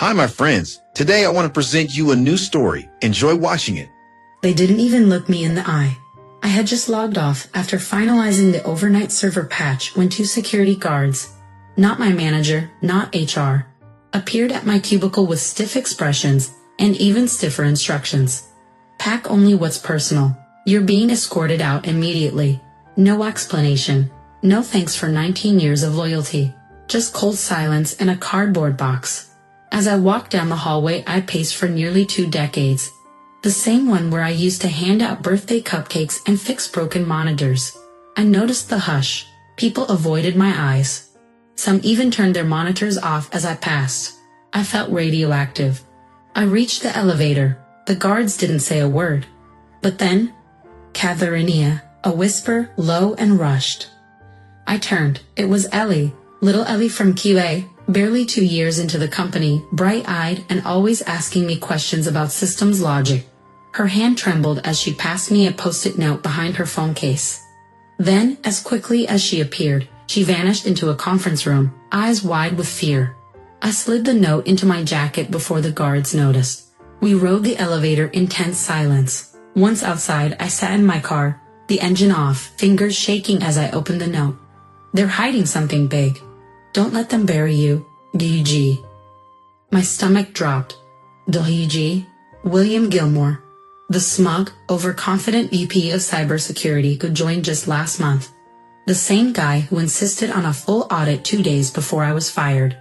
Hi, my friends. Today I want to present you a new story. Enjoy watching it. They didn't even look me in the eye. I had just logged off after finalizing the overnight server patch when two security guards, not my manager, not HR, appeared at my cubicle with stiff expressions and even stiffer instructions. Pack only what's personal. You're being escorted out immediately. No explanation. No thanks for 19 years of loyalty. Just cold silence and a cardboard box. As I walked down the hallway I paced for nearly 2 decades. The same one where I used to hand out birthday cupcakes and fix broken monitors. I noticed the hush. People avoided my eyes. Some even turned their monitors off as I passed. I felt radioactive. I reached the elevator. The guards didn't say a word. But then, Katharinia, a whisper, low and rushed. I turned. It was Ellie, little Ellie from QA, barely 2 years into the company, bright-eyed and always asking me questions about systems logic. Her hand trembled as she passed me a post-it note behind her phone case. Then, as quickly as she appeared, she vanished into a conference room, eyes wide with fear. I slid the note into my jacket before the guards noticed. We rode the elevator in tense silence. Once outside, I sat in my car, the engine off, fingers shaking as I opened the note. They're hiding something big. Don't let them bury you, D.G. My stomach dropped. D.G. William Gilmore. The smug, overconfident VP of cybersecurity who joined just last month. The same guy who insisted on a full audit 2 days before I was fired.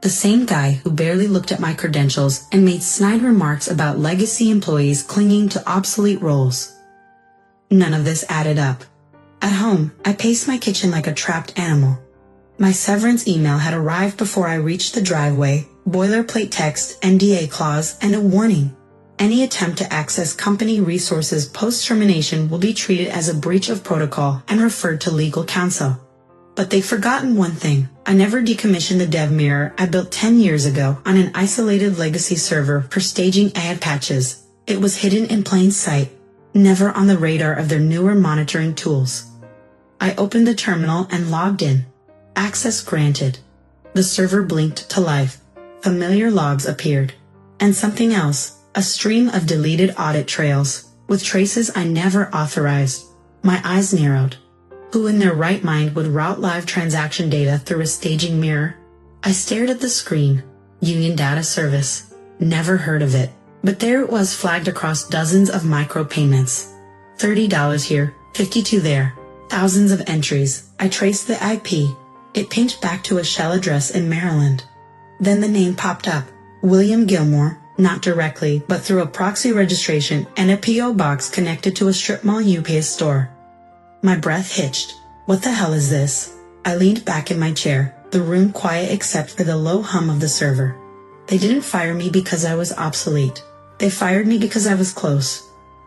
The same guy who barely looked at my credentials and made snide remarks about legacy employees clinging to obsolete roles. None of this added up. At home, I paced my kitchen like a trapped animal. My severance email had arrived before I reached the driveway, boilerplate text, NDA clause, and a warning. Any attempt to access company resources post-termination will be treated as a breach of protocol and referred to legal counsel. But they've forgotten one thing. I never decommissioned the dev mirror I built 10 years ago on an isolated legacy server for staging ad patches. It was hidden in plain sight, never on the radar of their newer monitoring tools. I opened the terminal and logged in. Access granted. The server blinked to life. Familiar logs appeared. And something else, a stream of deleted audit trails, with traces I never authorized. My eyes narrowed. Who in their right mind would route live transaction data through a staging mirror? I stared at the screen. Union Data Service. Never heard of it. But there it was flagged across dozens of micropayments. $30 here, $52 there. Thousands of entries. I traced the IP. It pinched back to a shell address in Maryland. Then the name popped up. William Gilmore, not directly, but through a proxy registration and a P.O. box connected to a strip mall UPS store. My breath hitched. What the hell is this? I leaned back in my chair, the room quiet except for the low hum of the server. They didn't fire me because I was obsolete. They fired me because I was close.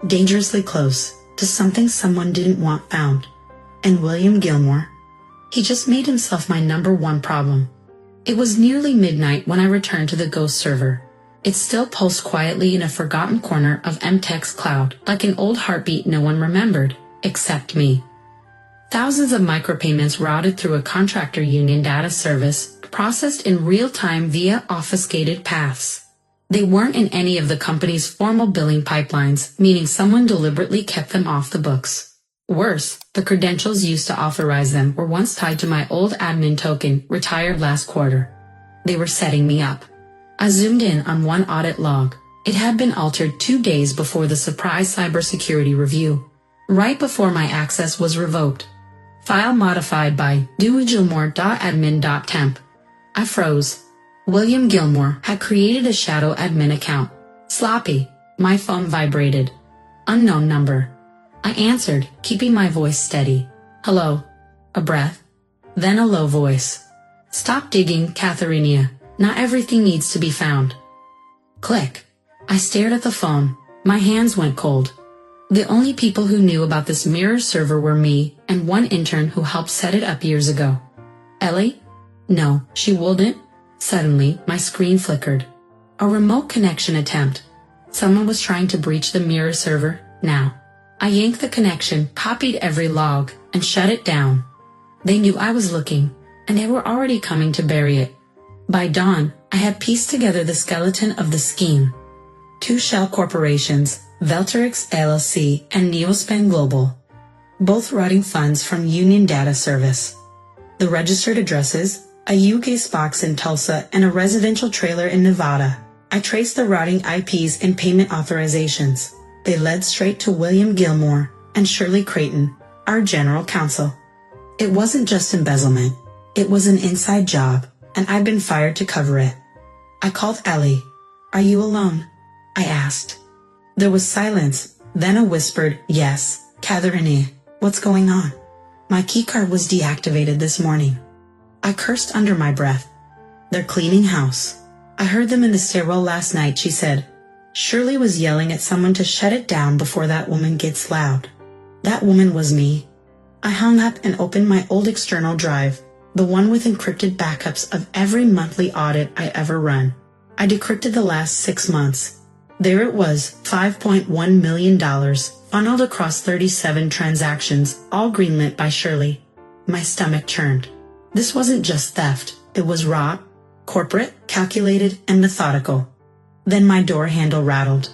Dangerously close, to something someone didn't want found. And William Gilmore? He just made himself my #1 problem. It was nearly midnight when I returned to the ghost server. It still pulsed quietly in a forgotten corner of MTech's cloud, like an old heartbeat no one remembered, except me. Thousands of micropayments routed through a contractor union data service, processed in real time via obfuscated paths. They weren't in any of the company's formal billing pipelines, meaning someone deliberately kept them off the books. Worse, the credentials used to authorize them were once tied to my old admin token, retired last quarter. They were setting me up. I zoomed in on one audit log. It had been altered 2 days before the surprise cybersecurity review. Right before my access was revoked. File modified by dewgilmore.admin.temp. I froze. William Gilmore had created a shadow admin account. Sloppy. My phone vibrated. Unknown number. I answered, keeping my voice steady. Hello. A breath. Then a low voice. Stop digging, Katharinia. Not everything needs to be found. Click. I stared at the phone. My hands went cold. The only people who knew about this mirror server were me and one intern who helped set it up years ago. Ellie? No, she wouldn't. Suddenly, my screen flickered. A remote connection attempt. Someone was trying to breach the mirror server, now. I yanked the connection, copied every log, and shut it down. They knew I was looking, and they were already coming to bury it. By dawn, I had pieced together the skeleton of the scheme. Two shell corporations, Velterix LLC and Neospan Global, both routing funds from Union Data Service. The registered addresses, a UK box in Tulsa and a residential trailer in Nevada. I traced the routing IPs and payment authorizations. They led straight to William Gilmore and Shirley Creighton, our general counsel. It wasn't just embezzlement. It was an inside job, and I'd been fired to cover it. I called Ellie. "Are you alone?" I asked. There was silence, then a whispered, "Yes, Catherine, what's going on?" "My keycard was deactivated this morning." I cursed under my breath. "They're cleaning house. I heard them in the stairwell last night," she said. "Shirley was yelling at someone to shut it down before that woman gets loud." That woman was me. I hung up and opened my old external drive, the one with encrypted backups of every monthly audit I ever run. I decrypted the last 6 months. There it was, $5.1 million, funneled across 37 transactions, all greenlit by Shirley. My stomach churned. This wasn't just theft, it was raw, corporate, calculated, and methodical. Then my door handle rattled.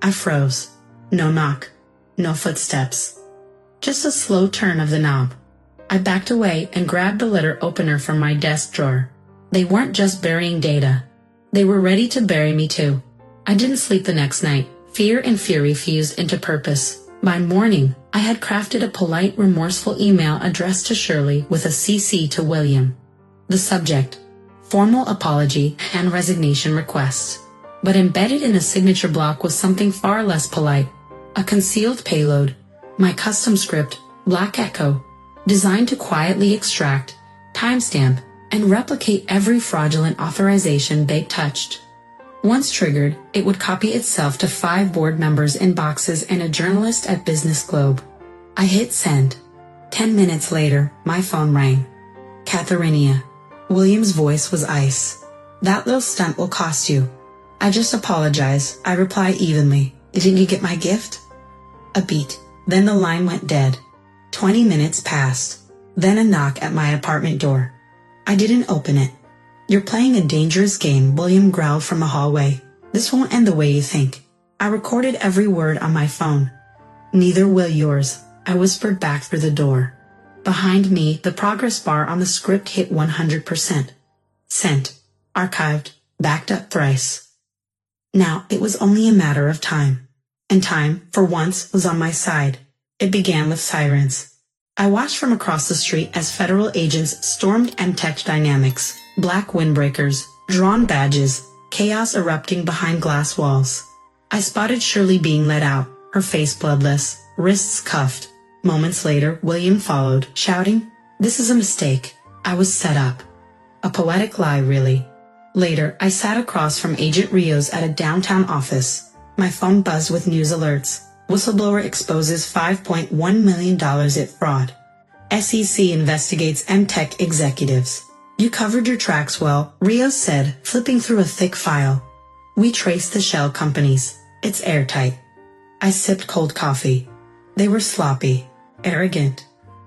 I froze. No knock. No footsteps. Just a slow turn of the knob. I backed away and grabbed the letter opener from my desk drawer. They weren't just burying data. They were ready to bury me too. I didn't sleep the next night. Fear and fury fused into purpose. By morning, I had crafted a polite, remorseful email addressed to Shirley with a CC to William. The subject: formal apology and resignation request. But embedded in the signature block was something far less polite. A concealed payload. My custom script, Black Echo, designed to quietly extract, timestamp, and replicate every fraudulent authorization they touched. Once triggered, it would copy itself to 5 board members' inboxes and a journalist at Business Globe. I hit send. 10 minutes later, my phone rang. "Catherine." William's voice was ice. "That little stunt will cost you." "I just apologize," I reply evenly. "Didn't you get my gift?" A beat. Then the line went dead. 20 minutes passed. Then a knock at my apartment door. I didn't open it. "You're playing a dangerous game," William growled from the hallway. "This won't end the way you think." I recorded every word on my phone. "Neither will yours," I whispered back through the door. Behind me, the progress bar on the script hit 100%. Sent. Archived. Backed up thrice. Now it was only a matter of time. And time, for once, was on my side. It began with sirens. I watched from across the street as federal agents stormed MTech Dynamics, black windbreakers, drawn badges, chaos erupting behind glass walls. I spotted Shirley being let out, her face bloodless, wrists cuffed. Moments later, William followed, shouting, "This is a mistake. I was set up." A poetic lie, really. Later, I sat across from Agent Rios at a downtown office. My phone buzzed with news alerts. Whistleblower exposes $5.1 million at fraud. SEC investigates MTech executives. "You covered your tracks well," Rios said, flipping through a thick file. "We traced the shell companies. It's airtight." I sipped cold coffee. They were sloppy, arrogant.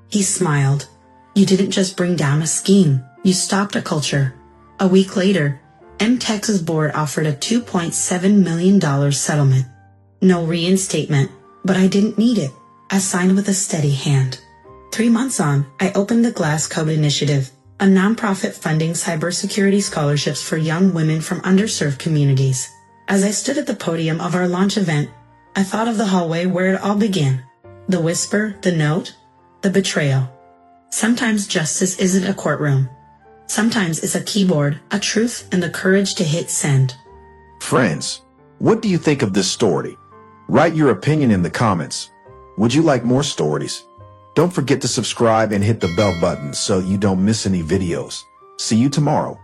He smiled. "You didn't just bring down a scheme. You stopped a culture." A week later, MTech's board offered a $2.7 million settlement. No reinstatement, but I didn't need it. I signed with a steady hand. 3 months on, I opened the Glass Code Initiative, a nonprofit funding cybersecurity scholarships for young women from underserved communities. As I stood at the podium of our launch event, I thought of the hallway where it all began. The whisper, the note, the betrayal. Sometimes justice isn't a courtroom. Sometimes it's a keyboard, a truth, and the courage to hit send. Friends, what do you think of this story? Write your opinion in the comments. Would you like more stories? Don't forget to subscribe and hit the bell button so you don't miss any videos. See you tomorrow.